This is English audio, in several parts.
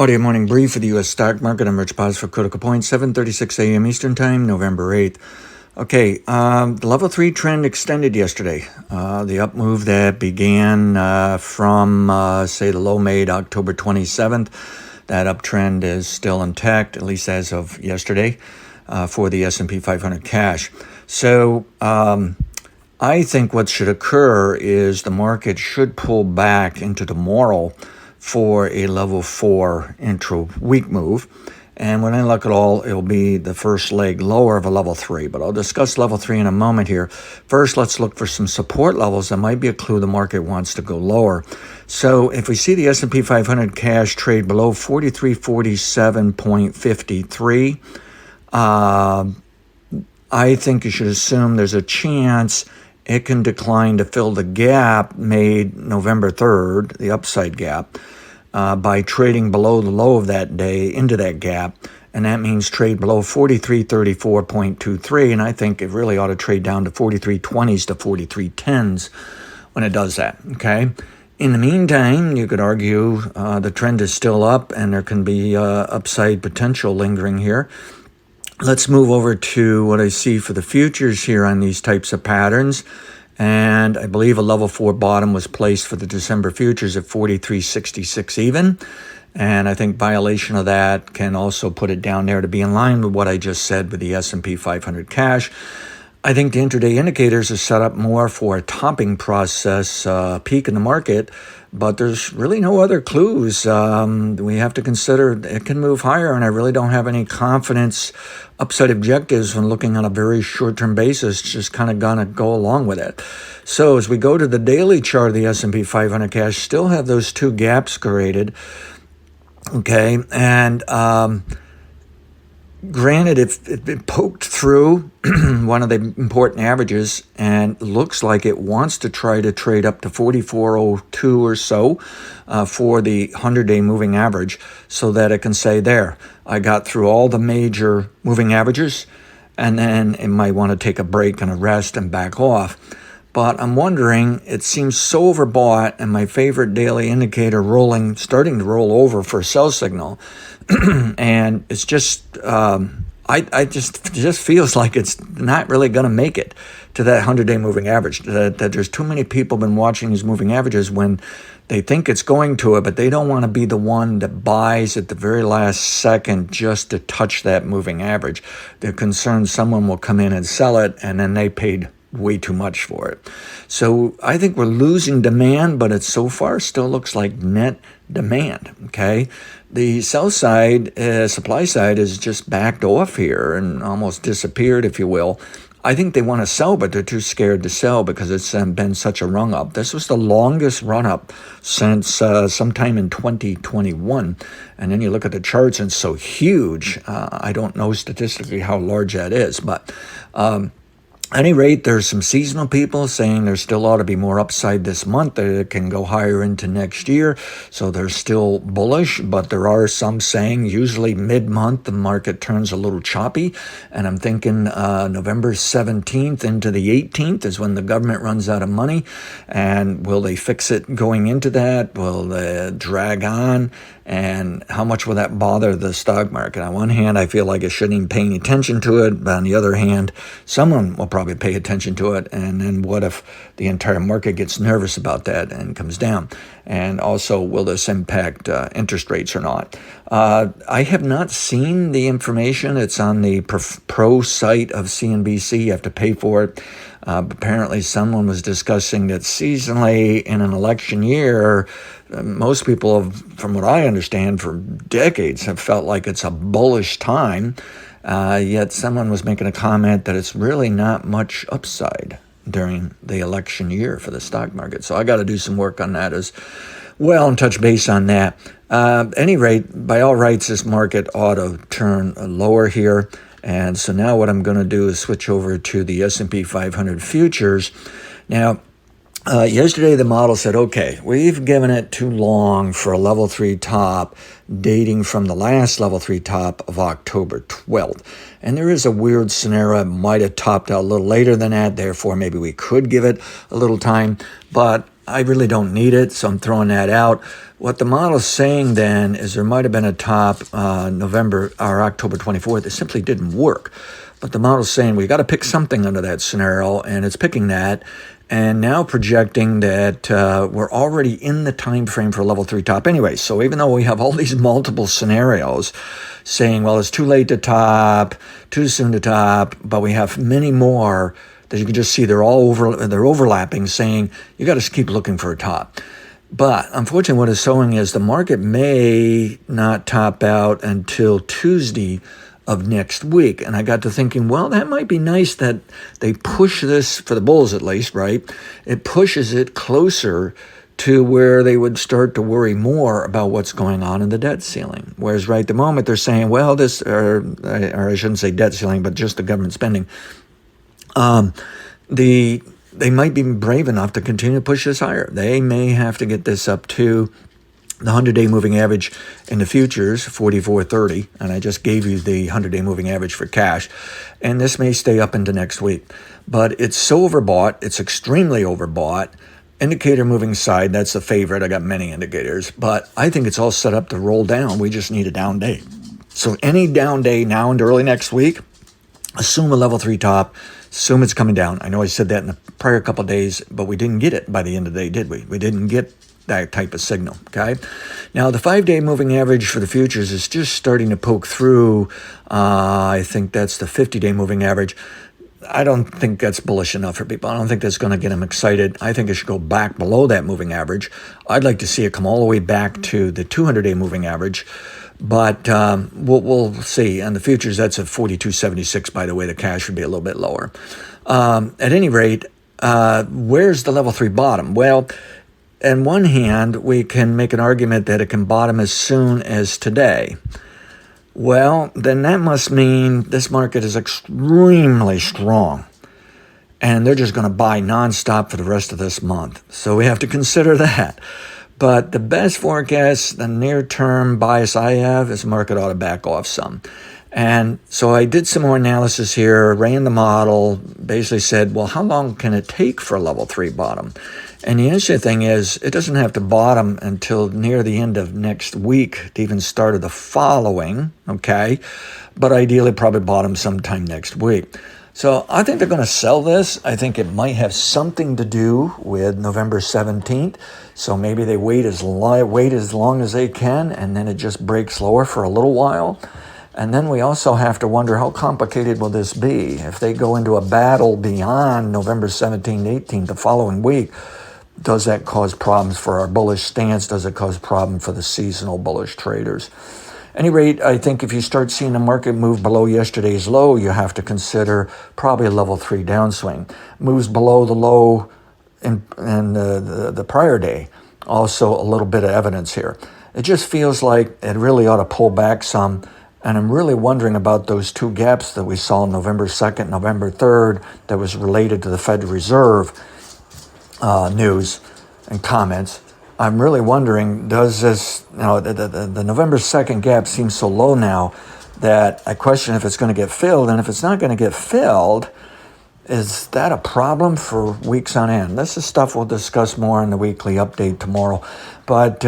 Audio morning brief for the U.S. stock market. I'm Rich Paz for Critical Point, 7:36 a.m. Eastern Time, November 8th. Okay, the level 3 trend extended yesterday. The up move that began from, say, the low made October 27th, that uptrend is still intact, at least as of yesterday, for the S&P 500 cash. So I think what should occur is the market should pull back into tomorrow for a level 4 intra-week move. And when I look at all, it'll be the first leg lower of a level 3. But I'll discuss level 3 in a moment here. First, let's look for some support levels that might be a clue the market wants to go lower. So if we see the S&P 500 cash trade below 4347.53, I think you should assume there's a chance it can decline to fill the gap made November 3rd, the upside gap, by trading below the low of that day into that gap. And that means trade below 4334.23. And I think it really ought to trade down to 4320s to 4310s when it does that. Okay. In the meantime, you could argue the trend is still up and there can be upside potential lingering here. Let's move over to what I see for the futures here on these types of patterns. And I believe a level 4 bottom was placed for the December futures at 43.66 even. And I think violation of that can also put it down there to be in line with what I just said with the S&P 500 cash. I think the intraday indicators are set up more for a topping process, peak in the market, but there's really no other clues. We have to consider it can move higher, and I really don't have any confidence upside objectives when looking on a very short-term basis, just kind of gonna go along with it. So as we go to the daily chart of the S&P 500 cash, still have those two gaps created, okay, and granted, if it poked through one of the important averages and looks like it wants to try to trade up to 44.02 or so for the 100-day moving average so that it can say, there, I got through all the major moving averages, and then it might want to take a break and a rest and back off. But I'm wondering, it seems so overbought, and my favorite daily indicator starting to roll over for a sell signal. And it's just, I just feels like it's not really going to make it to that 100-day moving average. That there's too many people been watching these moving averages when they think it's going to it, but they don't want to be the one that buys at the very last second just to touch that moving average. They're concerned someone will come in and sell it, and then they paid way too much for it. So I think we're losing demand, but it so far still looks like net demand, okay? The sell side, supply side is just backed off here and almost disappeared, if you will. I think they want to sell, but they're too scared to sell because it's been such a run up. This was the longest run up since sometime in 2021. And then you look at the charts and it's so huge. I don't know statistically how large that is, but at any rate, there's some seasonal people saying there still ought to be more upside this month. It can go higher into next year. So they're still bullish, but there are some saying usually mid-month the market turns a little choppy. And I'm thinking November 17th into the 18th is when the government runs out of money. And will they fix it going into that? Will they drag on? And how much will that bother the stock market? On one hand, I feel like it shouldn't even pay any attention to it. But on the other hand, someone will probably pay attention to it. And then what if the entire market gets nervous about that and comes down? And also, will this impact interest rates or not? I have not seen the information. It's on the pro site of CNBC. You have to pay for it. Apparently, someone was discussing that seasonally in an election year, most people have, from what I understand, for decades have felt like it's a bullish time. Yet someone was making a comment that it's really not much upside during the election year for the stock market. So I got to do some work on that as well and touch base on that. At any rate, by all rights, this market ought to turn lower here. And so now what I'm going to do is switch over to the S&P 500 futures. Now, yesterday the model said, okay, we've given it too long for a level 3 top dating from the last level 3 top of October 12th. And there is a weird scenario. It might have topped out a little later than that. Therefore, maybe we could give it a little time. But I really don't need it, so I'm throwing that out. What the model's saying then is there might have been a top November or October 24th. It simply didn't work. But the model's saying we got to pick something under that scenario, and it's picking that. And now projecting that we're already in the time frame for a level 3 top anyway. So even though we have all these multiple scenarios saying, well, it's too late to top, too soon to top, but we have many more that you can just see they're overlapping, saying you got to keep looking for a top. But unfortunately, what it's showing is the market may not top out until Tuesday of next week. And I got to thinking, well, that might be nice that they push this, for the bulls at least, right? It pushes it closer to where they would start to worry more about what's going on in the debt ceiling. Whereas right at the moment, they're saying, well, this, or I shouldn't say debt ceiling, but just the government spending. They might be brave enough to continue to push this higher. They may have to get this up to the 100-day moving average in the futures, 44.30, and I just gave you the 100-day moving average for cash. And this may stay up into next week. But it's so overbought. It's extremely overbought. Indicator moving side, that's the favorite. I got many indicators. But I think it's all set up to roll down. We just need a down day. So any down day now into early next week, assume a level 3 top, assume it's coming down. I know I said that in the prior couple of days, but we didn't get it by the end of the day, did we? We didn't get that type of signal, okay? Now, the 5-day moving average for the futures is just starting to poke through. I think that's the 50-day moving average. I don't think that's bullish enough for people. I don't think that's going to get them excited. I think it should go back below that moving average. I'd like to see it come all the way back to the 200-day moving average. But we'll see. And the futures, that's at 42.76, by the way. The cash would be a little bit lower. At any rate, where's the level 3 bottom? Well, on one hand, we can make an argument that it can bottom as soon as today. Well, then that must mean this market is extremely strong. And they're just going to buy nonstop for the rest of this month. So we have to consider that. But the best forecast, the near-term bias I have, is the market ought to back off some. And so I did some more analysis here, ran the model, basically said, well, how long can it take for a level 3 bottom? And the interesting thing is, it doesn't have to bottom until near the end of next week to even start of the following, okay? But ideally, probably bottom sometime next week. So I think they're going to sell this. I think it might have something to do with November 17th. So maybe they wait as long as they can, and then it just breaks lower for a little while. And then we also have to wonder, how complicated will this be? If they go into a battle beyond November 17th, 18th, the following week, does that cause problems for our bullish stance? Does it cause problems for the seasonal bullish traders? At any rate, I think if you start seeing the market move below yesterday's low, you have to consider probably a level 3 downswing. Moves below the low in the prior day. Also a little bit of evidence here. It just feels like it really ought to pull back some. And I'm really wondering about those two gaps that we saw on November 2nd, November 3rd, that was related to the Federal Reserve news and comments. I'm really wondering, does this, the November 2nd gap seems so low now that I question if it's going to get filled. And if it's not going to get filled, is that a problem for weeks on end? This is stuff we'll discuss more in the weekly update tomorrow. But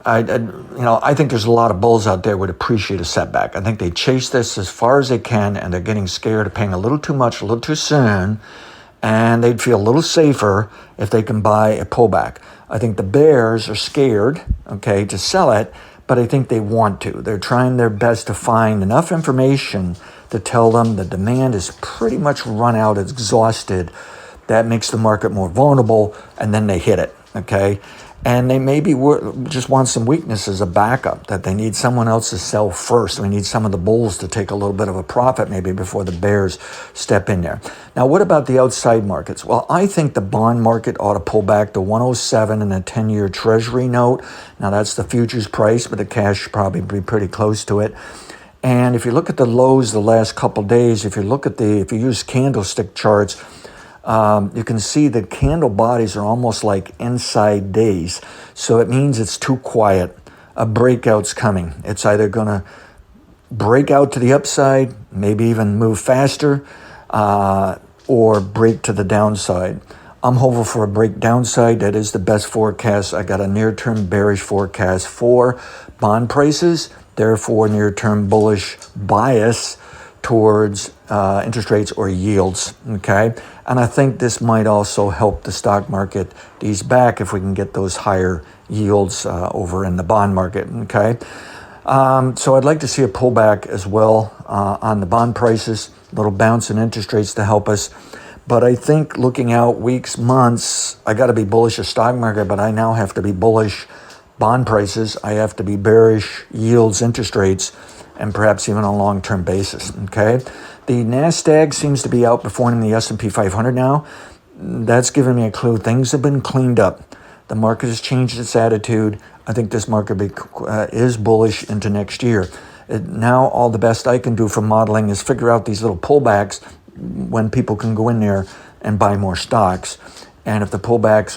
I think there's a lot of bulls out there who would appreciate a setback. I think they chase this as far as they can, and they're getting scared of paying a little too much, a little too soon, and they'd feel a little safer if they can buy a pullback. I think the bears are scared, to sell it, but I think they want to. They're trying their best to find enough information to tell them the demand is pretty much run out, it's exhausted. That makes the market more vulnerable, and then they hit it, And they maybe just want some weakness as a backup, that they need someone else to sell first. We need some of the bulls to take a little bit of a profit maybe before the bears step in there. Now, what about the outside markets? Well, I think the bond market ought to pull back to 107 in a 10-year Treasury note. Now, that's the futures price, but the cash should probably be pretty close to it. And if you look at the lows the last couple days, if you use candlestick charts, you can see the candle bodies are almost like inside days. So it means it's too quiet. A breakout's coming. It's either going to break out to the upside, maybe even move faster, or break to the downside. I'm hopeful for a break downside. That is the best forecast. I got a near-term bearish forecast for bond prices, therefore near-term bullish bias towards interest rates or yields, okay? And I think this might also help the stock market ease back if we can get those higher yields over in the bond market, okay? So I'd like to see a pullback as well on the bond prices, a little bounce in interest rates to help us. But I think looking out weeks, months, I got to be bullish the stock market, but I now have to be bullish bond prices. I have to be bearish yields, interest rates, and perhaps even on a long-term basis, okay? The NASDAQ seems to be outperforming the S&P 500 now. That's giving me a clue. Things have been cleaned up. The market has changed its attitude. I think this market is bullish into next year. Now all the best I can do for modeling is figure out these little pullbacks when people can go in there and buy more stocks. And if the pullbacks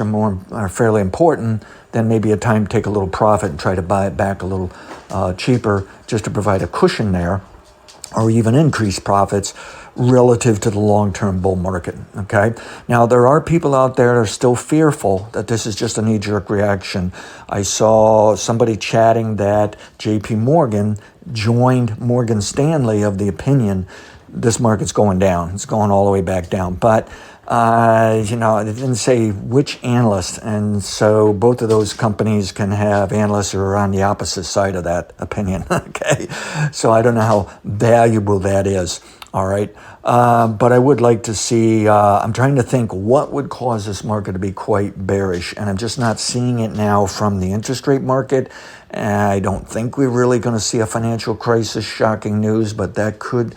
are fairly important, then maybe a time to take a little profit and try to buy it back a little cheaper just to provide a cushion there, or even increase profits relative to the long-term bull market, okay? Now, there are people out there that are still fearful that this is just a knee-jerk reaction. I saw somebody chatting that JP Morgan joined Morgan Stanley of the opinion this market's going down. It's going all the way back down. But, it didn't say which analyst. And so both of those companies can have analysts who are on the opposite side of that opinion, okay? So I don't know how valuable that is, all right? But I would like to see, I'm trying to think what would cause this market to be quite bearish. And I'm just not seeing it now from the interest rate market. I don't think we're really going to see a financial crisis, shocking news, but that could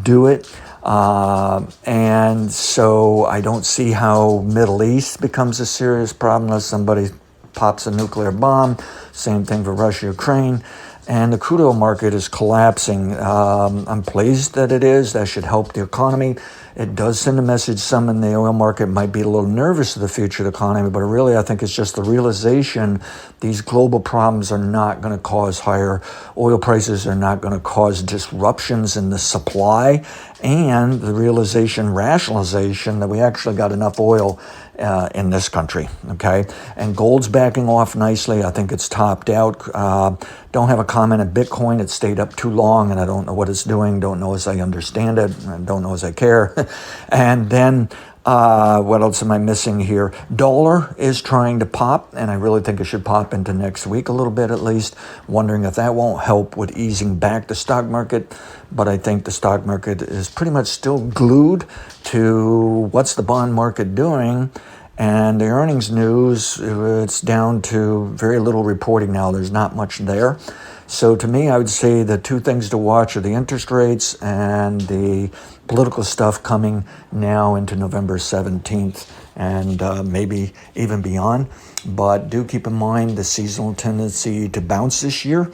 do it. And so I don't see how Middle East becomes a serious problem unless somebody pops a nuclear bomb. Same thing for Russia, Ukraine. And the crude oil market is collapsing. I'm pleased that it is. That should help the economy. It does send a message. Some in the oil market might be a little nervous of the future of the economy, but really I think it's just the realization these global problems are not going to cause higher oil prices, are not going to cause disruptions in the supply, and the realization, rationalization that we actually got enough oil in this country, okay? And gold's backing off nicely. I think it's topped out. Don't have a comment on Bitcoin. It stayed up too long, and I don't know what it's doing. Don't know as I understand it. And don't know as I care. And then what else am I missing here? Dollar is trying to pop, and I really think it should pop into next week a little bit at least. Wondering if that won't help with easing back the stock market. But I think the stock market is pretty much still glued to what's the bond market doing. And the earnings news, it's down to very little reporting now. There's not much there. So to me, I would say the two things to watch are the interest rates and the political stuff coming now into November 17th and maybe even beyond. But do keep in mind the seasonal tendency to bounce this year,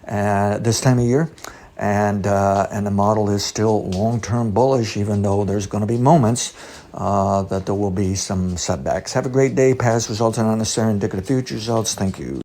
this time of year. And the model is still long-term bullish, even though there's going to be moments that there will be some setbacks. Have a great day. Past results are not necessarily indicative of future results. Thank you.